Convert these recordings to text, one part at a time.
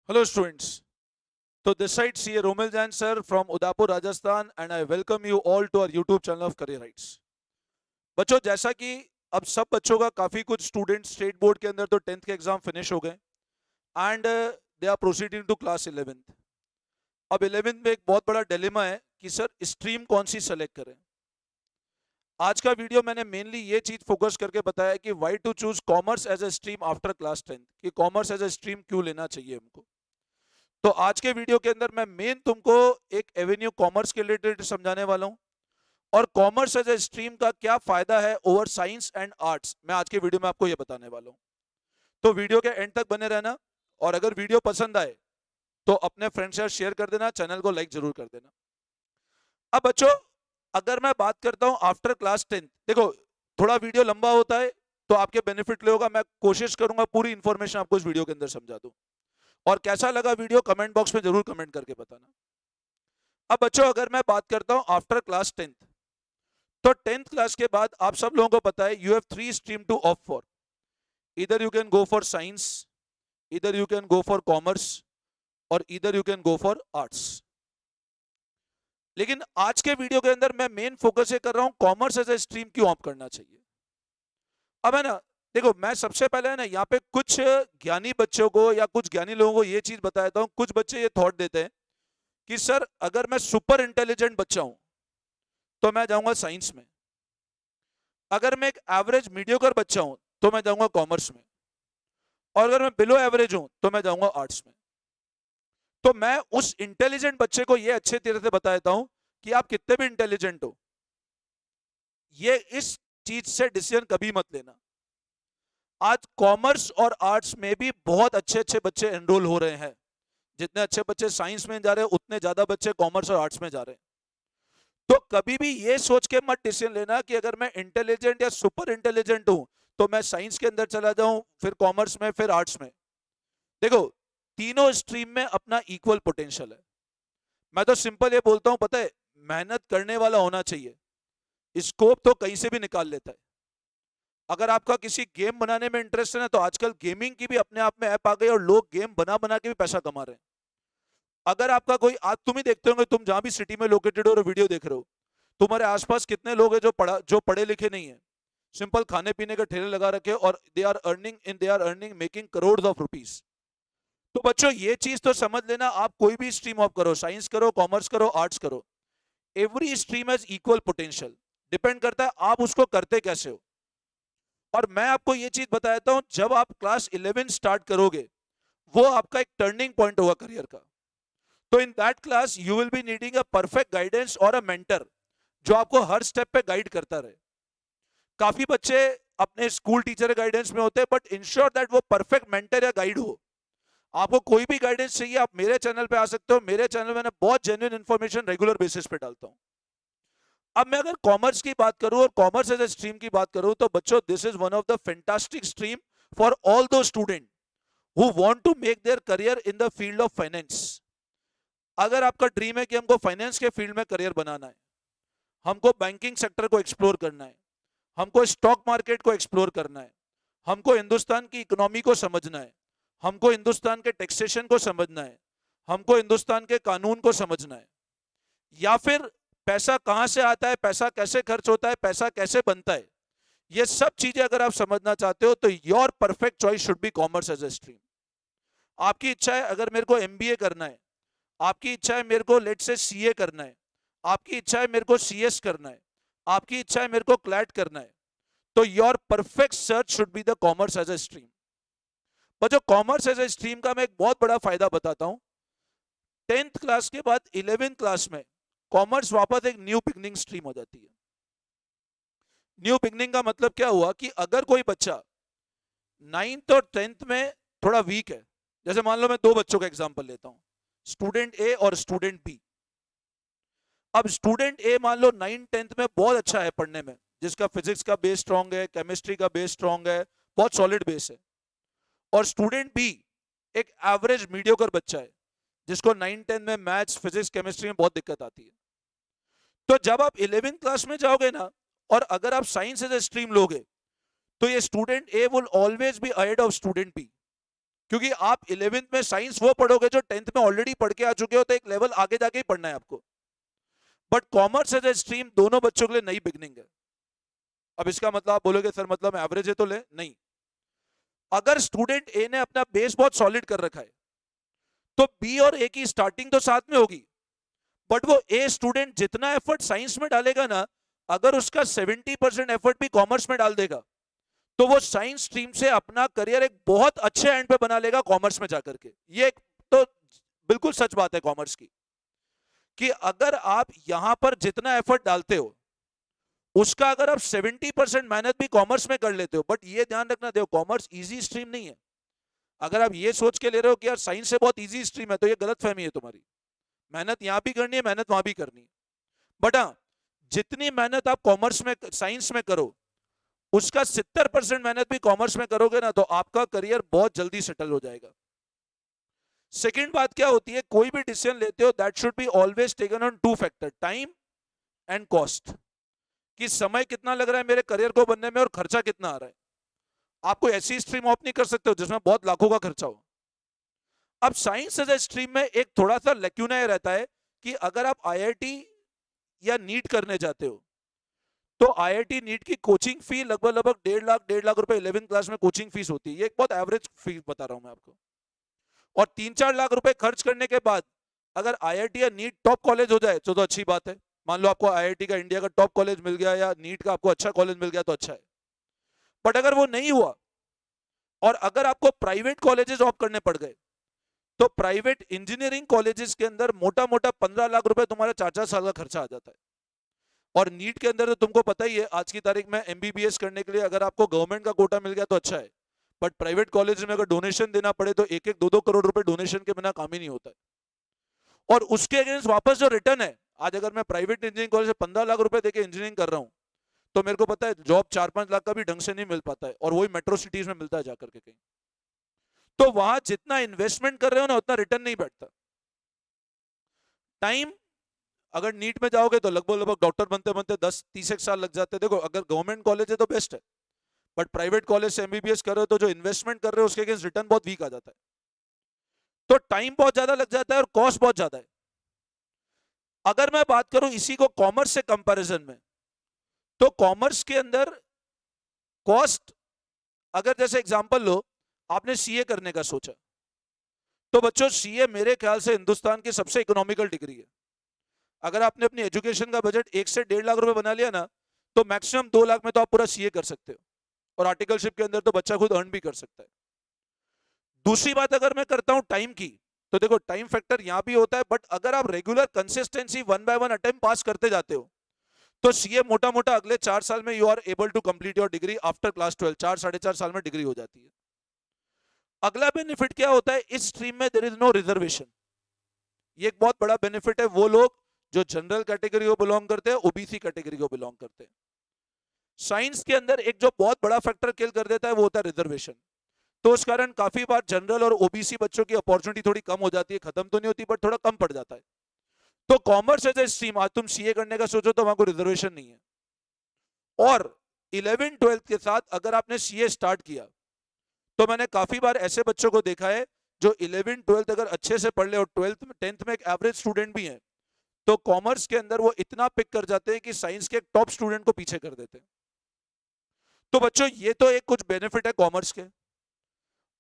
Hello students. So this side CA Romil Jain sir from Udaipur, Rajasthan and I welcome you all to our YouTube channel of Career Heights. बच्चों जैसा कि अब सब बच्चों का काफ़ी कुछ स्टूडेंट स्टेट बोर्ड के अंदर तो 10th के एग्जाम फिनिश हो गए and they are proceeding to class 11th. अब 11th में एक बहुत बड़ा डिलेमा है कि सर स्ट्रीम कौन सी सेलेक्ट करें. आज का वीडियो मैंने मेनली ये चीज़ फोकस करके बताया कि why to choose commerce as a stream after class 10th, कि कॉमर्स एज ए स्ट्रीम क्यों लेना चाहिए हमको. तो आज के वीडियो के अंदर मैं मेन तुमको एक एवेन्यू कॉमर्स के रिलेटेड समझाने वाला हूं और कॉमर्स एज ए स्ट्रीम का क्या फायदा है ओवर साइंस एंड आर्ट्स, मैं आज के वीडियो में आपको ये बताने वाला हूं. तो वीडियो के एंड तक बने रहना और अगर वीडियो पसंद आए तो अपने फ्रेंड्स से शेयर कर देना, चैनल को लाइक जरूर कर देना. अब बच्चों अगर मैं बात करता हूं आफ्टर क्लास 10, देखो थोड़ा वीडियो लंबा होता है तो आपके बेनिफिट ले होगा. मैं कोशिश करूंगा पूरी इंफॉर्मेशन आपको इस वीडियो के अंदर समझा दूं. और कैसा लगा वीडियो कमेंट बॉक्स में जरूर कमेंट करके बताना. अब बच्चों अगर मैं बात करता हूं आफ्टर क्लास 10th, तो 10th क्लास के बाद आप सब लोगों को पता है you have 3 stream to opt for. इधर you can go for science, इधर you can go for commerce और इधर you can go for arts. लेकिन आज के वीडियो के अंदर मैं मेन फोकस ये कर रहा हूं कॉमर्स एज ए स्ट्रीम क्यों ऑप्ट करना चाहिए. अब है ना, देखो मैं सबसे पहले है ना यहाँ पे कुछ ज्ञानी बच्चों को या कुछ ज्ञानी लोगों को ये चीज बताता हूँ. कुछ बच्चे ये थॉट देते हैं कि सर अगर मैं सुपर इंटेलिजेंट बच्चा हूं तो मैं जाऊंगा साइंस में, अगर मैं एक एवरेज मीडियोकर बच्चा हूं तो मैं जाऊंगा कॉमर्स में, और अगर मैं बिलो एवरेज हूं तो मैं जाऊंगा आर्ट्स में. तो मैं उस इंटेलिजेंट बच्चे को ये अच्छे तरह से बताता हूं कि आप कितने भी इंटेलिजेंट हो, ये इस चीज से डिसीजन कभी मत लेना. आज कॉमर्स और आर्ट्स में भी बहुत अच्छे अच्छे बच्चे एनरोल हो रहे हैं. जितने अच्छे बच्चे साइंस में जा रहे हैं उतने ज्यादा बच्चे कॉमर्स और आर्ट्स में जा रहे हैं. तो कभी भी ये सोच के मत डिसीजन लेना कि अगर मैं इंटेलिजेंट या सुपर इंटेलिजेंट हूं तो मैं साइंस के अंदर चला जाऊं, फिर कॉमर्स में, फिर आर्ट्स में. देखो तीनों स्ट्रीम में अपना इक्वल पोटेंशियल है. मैं तो सिंपल ये बोलता हूं, पता है, मेहनत करने वाला होना चाहिए. स्कोप तो कहीं से भी निकाल लेता है. अगर आपका किसी गेम बनाने में इंटरेस्ट है ना, तो आजकल गेमिंग की भी अपने आप में ऐप आ गई और लोग गेम बना बना के भी पैसा कमा रहे हैं. अगर आपका कोई, आज तुम ही देखते होंगे, तुम जहां भी सिटी में लोकेटेड हो और वीडियो देख रहे हो, तुम्हारे आसपास कितने लोग हैं जो पढ़े लिखे नहीं है, सिंपल खाने पीने के ठेले लगा रखे और they are earning making crore of rupees. तो बच्चों ये चीज तो समझ लेना, आप कोई भी स्ट्रीम ऑफ करो, साइंस करो, कॉमर्स करो, आर्ट्स करो, every stream has equal potential. Depend करता है आप उसको करते कैसे हो. और मैं आपको ये चीज बताता हूं, जब आप क्लास 11 स्टार्ट करोगे वो आपका एक टर्निंग पॉइंट होगा करियर का. तो in that class you will be needing a perfect guidance और अ मेंटर जो आपको हर स्टेप पे गाइड करता रहे. काफी बच्चे अपने स्कूल टीचर गाइडेंस में होते हैं, बट इंश्योर दैट वो परफेक्ट मेंटर या गाइड हो. आपको कोई भी गाइडेंस चाहिए आप मेरे चैनल पे आ सकते हो. मेरे चैनल में मैंने बहुत जेन्युइन इंफॉर्मेशन रेगुलर बेसिस पे डालता हूं. अब मैं अगर कॉमर्स की बात करूं और कॉमर्स एज ए स्ट्रीम की बात करूं, तो बच्चों this is one of the fantastic stream for all those student who want to make their career in the field of finance. अगर आपका ड्रीम है कि हमको फाइनेंस के फील्ड में करियर बनाना है, हमको बैंकिंग सेक्टर को एक्सप्लोर करना है, हमको स्टॉक मार्केट को एक्सप्लोर करना है, हमको हिंदुस्तान की इकोनॉमी को समझना है, हमको हिंदुस्तान के टैक्सेशन को समझना है, हमको हिंदुस्तान के कानून को समझना है, या फिर पैसा कहां से आता है, पैसा कैसे खर्च होता है, पैसा कैसे बनता है, ये सब चीजें अगर आप समझना चाहते हो तो your perfect choice should be commerce as a stream. आपकी इच्छा है अगर मेरे को एमबीए करना है, आपकी इच्छा है मेरे को लेट से सीए करना है, आपकी इच्छा है मेरे को सीएस करना है, आपकी इच्छा है मेरे को क्लैट करना है, तो your perfect search should be the commerce as a stream. पर जो कॉमर्स एज ए स्ट्रीम का मैं एक बहुत बड़ा फायदा बताता हूं. 10th क्लास के बाद 11th क्लास में कॉमर्स वापस एक न्यू बिगनिंग स्ट्रीम हो जाती है. न्यू बिगनिंग का मतलब क्या हुआ कि अगर कोई बच्चा 9th और 10th में थोड़ा वीक है, जैसे मान लो मैं दो बच्चों का एग्जांपल लेता हूं, स्टूडेंट ए और स्टूडेंट बी. अब स्टूडेंट ए मान लो 9th-10th में बहुत अच्छा है पढ़ने में, जिसका फिजिक्स का बेस स्ट्रांग है, केमिस्ट्री का बेस स्ट्रांग है, बहुत सॉलिड बेस है. और स्टूडेंट बी एक एवरेज मीडियोकर बच्चा है जिसको 9-10 में मैथ्स, फिजिक्स, केमिस्ट्री में बहुत दिक्कत आती है. तो जब आप 11th क्लास में जाओगे ना, और अगर आप साइंस एज ए स्ट्रीम लोगे, तो ये student A will always be ahead of student B. क्योंकि आप 11th में साइंस वो पढ़ोगे जो 10th में ऑलरेडी पढ़ के आ चुके हो, तो एक लेवल आगे जाके ही पढ़ना है आपको। But commerce as a stream दोनों बच्चों के लिए नई बिगनिंग है। अब इसका मतलब आप बोलोगे सर मतलब एवरेज है तो ले, नहीं। अगर स्टूडेंट ए ने अपना बेस बहुत सॉलिड कर रखा है तो बी और ए की स्टार्टिंग तो साथ में होगी, बट वो ए स्टूडेंट जितना एफर्ट साइंस में डालेगा ना, अगर उसका 70% एफर्ट भी कॉमर्स में डाल देगा तो वो साइंस स्ट्रीम से अपना करियर एक बहुत अच्छे एंड पे बना लेगा कॉमर्स में जाकर के। ये तो बिल्कुल सच बात है कॉमर्स की, कि अगर आप यहां पर जितना एफर्ट डालते हो उसका अगर आप 70% मेहनत भी कॉमर्स में कर लेते हो, बट ये ध्यान रखना, देखो कॉमर्स इजी स्ट्रीम नहीं है। अगर आप ये सोच के ले रहे हो कि यार साइंस से बहुत इजी स्ट्रीम है, तो ये गलत फहमी है तुम्हारी। मेहनत यहां भी करनी है, मेहनत वहां भी करनी है। बट हाँ, जितनी मेहनत आप कॉमर्स में साइंस में करो उसका 70% मेहनत भी कॉमर्स में करोगे ना, तो आपका करियर बहुत जल्दी सेटल हो जाएगा। सेकेंड बात क्या होती है, कोई भी डिसीजन लेते हो that should be always taken on two factor, time and cost. कि समय कितना लग रहा है मेरे करियर को बनने में और खर्चा कितना आ रहा है। आप कोई ऐसी स्ट्रीम ऑफ नहीं कर सकते हो जिसमें बहुत लाखों का खर्चा हो। अब साइंस एज ए स्ट्रीम में एक थोड़ा सा लैक्यूना रहता है कि अगर आप आईआईटी या नीट करने जाते हो तो आईआईटी नीट की कोचिंग फी लगभग लगभग 1.5 लाख रुपए 11th क्लास में कोचिंग फीस होती है। ये एक बहुत एवरेज फीस बता रहा हूं मैं आपको। और 3-4 लाख रुपए खर्च करने के बाद अगर आईआईटी या नीट टॉप कॉलेज हो जाए तो अच्छी बात है। मान लो आपको आईआईटी का इंडिया का टॉप कॉलेज मिल गया या नीट का आपको अच्छा कॉलेज मिल गया तो अच्छा है। बट अगर वो नहीं हुआ और अगर आपको प्राइवेट कॉलेजेस ऑफ करने पड़ गए, तो प्राइवेट इंजीनियरिंग कॉलेजेस के अंदर मोटा मोटा 15 लाख रुपए तुम्हारा 4-4 साल का खर्चा आ जाता है। और नीट के अंदर तो तुमको पता ही है, आज की तारीख में एमबीबीएस करने के लिए अगर आपको गवर्नमेंट का कोटा मिल गया तो अच्छा है, बट प्राइवेट कॉलेज में अगर डोनेशन देना पड़े तो 1-1 2-2 करोड़ रुपए डोनेशन के बिना काम ही नहीं होता है। और उसके अगेंस्ट वापस जो रिटर्न है, आज अगर मैं प्राइवेट इंजीनियरिंग कॉलेज से 15 लाख रुपए देके इंजीनियरिंग कर रहा हूं तो मेरे को पता है जॉब 4-5 लाख का भी ढंग से नहीं मिल पाता है, और वही मेट्रो सिटीज में मिलता है जाकर के कहीं। तो वहां जितना इन्वेस्टमेंट कर रहे हो ना उतना रिटर्न नहीं बैठता। टाइम, अगर नीट में जाओगे तो लगभग लगभग डॉक्टर बनते बनते 10-30 साल लग जाते हैं। देखो अगर गवर्नमेंट कॉलेज है तो बेस्ट है, बट प्राइवेट कॉलेज से एमबीबीएस कर रहे हो तो जो इन्वेस्टमेंट कर रहे हो उसके अगेंस्ट रिटर्न बहुत वीक आ जाता है। तो टाइम बहुत ज्यादा लग जाता है और कॉस्ट बहुत ज्यादा है। अगर मैं बात करूं इसी को कॉमर्स से कंपैरिजन में, तो कॉमर्स के अंदर कॉस्ट, अगर जैसे एग्जांपल लो, आपने सीए करने का सोचा, तो बच्चों सीए मेरे ख्याल से हिंदुस्तान की सबसे इकोनॉमिकल डिग्री है। अगर आपने अपनी एजुकेशन का बजट 1 से 1.5 लाख रुपए बना लिया ना, तो मैक्सिमम 2 लाख में तो आप पूरा सीए कर सकते हो, और आर्टिकलशिप के अंदर तो बच्चा खुद अर्न भी कर सकता है। दूसरी बात अगर मैं करता हूं टाइम की, तो देखो टाइम फैक्टर यहां भी होता है, बट अगर आप रेगुलर कंसिस्टेंसी 1 बाय 1 अटेम्प्ट पास करते जाते हो तो सीए मोटा मोटा अगले 4 साल में you are able to complete your degree after class 12। 4-4.5 साल में डिग्री हो जाती है। अगला बेनिफिट क्या होता है, इस स्ट्रीम में देयर इज नो रिजर्वेशन। ये एक बहुत बड़ा बेनिफिट है वो लोग जो जनरल कैटेगरी को बिलोंग करते हैं, ओबीसी कैटेगरी को बिलोंग करते हैं। साइंस के अंदर एक जो बहुत बड़ा फैक्टर किल कर देता है वो होता है रिजर्वेशन। तो उस कारण काफी बार जनरल और ओबीसी बच्चों की अपॉर्चुनिटी थोड़ी कम हो जाती है, खत्म तो नहीं होती बट थोड़ा कम पड़ जाता है। तो कॉमर्स एज ए स्ट्रीम, आज तुम सीए करने का सोचो तो वहां कोई रिजर्वेशन नहीं है। और 11th-12th के साथ अगर आपने सीए स्टार्ट किया, तो मैंने काफी बार ऐसे बच्चों को देखा है जो 11th-12th अगर अच्छे से पढ़ ले और 12th में 10th में एक एवरेज स्टूडेंट भी है, तो कॉमर्स के अंदर वो इतना पिक कर जाते हैं कि साइंस के एक टॉप स्टूडेंट को पीछे कर देते हैं। तो बच्चों ये तो एक कुछ बेनिफिट है कॉमर्स के।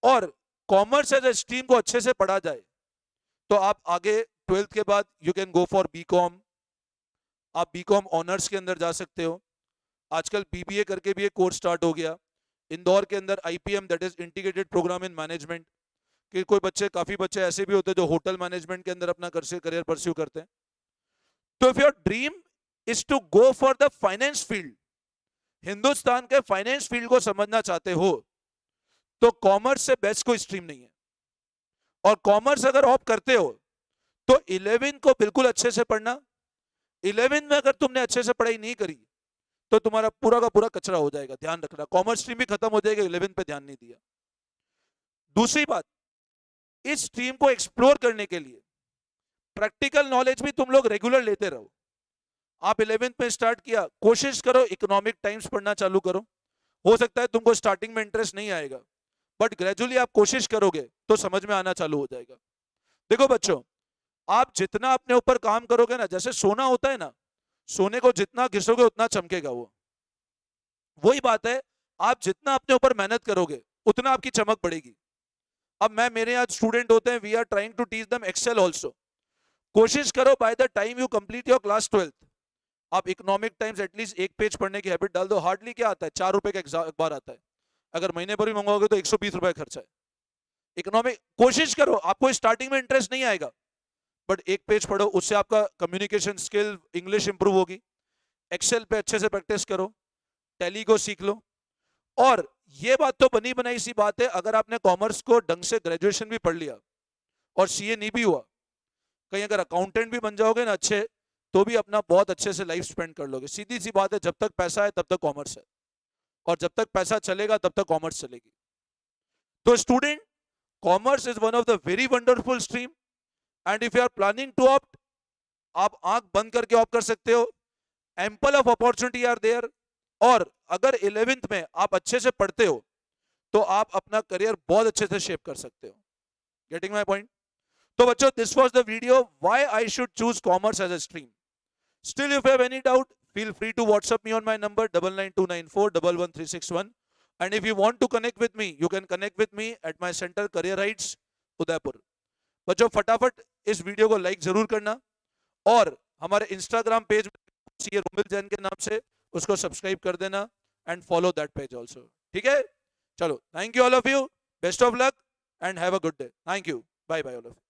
और कॉमर्स एज ए स्ट्रीम को अच्छे से पढ़ा जाए तो आप आगे 12th के बाद you can go for BCom. आप बीकॉम ऑनर्स के अंदर जा सकते हो। आजकल बीबीए करके भी एक कोर्स स्टार्ट हो गया इंदौर के अंदर, IPM, that is integrated programme in management. कि कोई बच्चे, काफी बच्चे ऐसे भी होते हैं जो होटल मैनेजमेंट के अंदर अपना करियर परस्यू करते हैं। तो if your dream is to go for the finance field, Hindustan के फाइनेंस फील्ड को समझना चाहते हो, तो कॉमर्स से बेस्ट कोई स्ट्रीम नहीं है। और कॉमर्स अगर ऑप्ट करते हो तो 11 को बिल्कुल अच्छे से पढ़ना। 11 में अगर तुमने अच्छे से पढ़ाई नहीं करी तो तुम्हारा पूरा का पूरा कचरा हो जाएगा, ध्यान रखना। कॉमर्स स्ट्रीम भी खत्म हो जाएगी, 11 पे ध्यान नहीं दिया। दूसरी बात, इस स्ट्रीम को एक्सप्लोर करने के लिए प्रैक्टिकल नॉलेज भी तुम लोग रेगुलर लेते रहो। आप 11th में स्टार्ट किया, कोशिश करो इकोनॉमिक टाइम्स पढ़ना चालू करो। हो सकता है तुमको स्टार्टिंग में इंटरेस्ट नहीं आएगा, बट ग्रेजुअली आप कोशिश करोगे तो समझ में आना चालू हो जाएगा। देखो बच्चों, आप जितना अपने ऊपर काम करोगे ना, जैसे सोना होता है ना, सोने को जितना घिसोगे उतना चमकेगा वो, वही बात है, आप जितना अपने ऊपर मेहनत करोगे उतना आपकी चमक बढ़ेगी। अब मेरे यहाँ स्टूडेंट होते हैं, we are trying to teach them Excel also. कोशिश करो by the time you complete your class 12th, आप इकोनॉमिक टाइम्स एटलीस्ट एक पेज पढ़ने की हैबिट डाल दो। हार्डली क्या आता है, 4 रुपए का अखबार आता है, अगर महीने पर भी मंगवाओगे तो 120 रुपए खर्चा है। इकोनॉमिक कोशिश करो, आपको स्टार्टिंग में इंटरेस्ट नहीं आएगा, बट एक पेज पढ़ो, उससे आपका कम्युनिकेशन स्किल, इंग्लिश इंप्रूव होगी। एक्सेल पे अच्छे से प्रैक्टिस करो, टैली को सीख लो। और ये बात तो बनी बनाई सी बात है, अगर आपने कॉमर्स को ढंग से ग्रेजुएशन भी पढ़ लिया और सीए नहीं भी हुआ, कहीं अगर अकाउंटेंट भी बन जाओगे ना अच्छे, तो भी अपना बहुत अच्छे से लाइफ स्पेंड कर लोगे। सीधी सी बात है, जब तक पैसा है तब तक कॉमर्स है, और जब तक पैसा चलेगा तब तक कॉमर्स चलेगी। तो student, commerce is one of the very wonderful stream, and if you are planning to opt, आप आंख बंद करके ऑप्ट कर सकते हो। Ample of opportunity are there. और अगर 11th में आप अच्छे से पढ़ते हो तो आप अपना करियर बहुत अच्छे से शेप कर सकते हो। Getting my point? तो बच्चों, this was the video why I should choose commerce as a stream. Still if you have any doubt, feel free to WhatsApp me on my number 9929411361, and if you want to connect with me, you can connect with me at my center Career Heights Udaipur. बच्चों, फटाफट इस video को like जरूर करना, और हमारे Instagram page CA Romil Jain के नाम से उसको सब्सक्राइब कर देना, and follow that page also. ठीक है, चलो, thank you all of you, best of luck and have a good day. Thank you, bye bye all of you.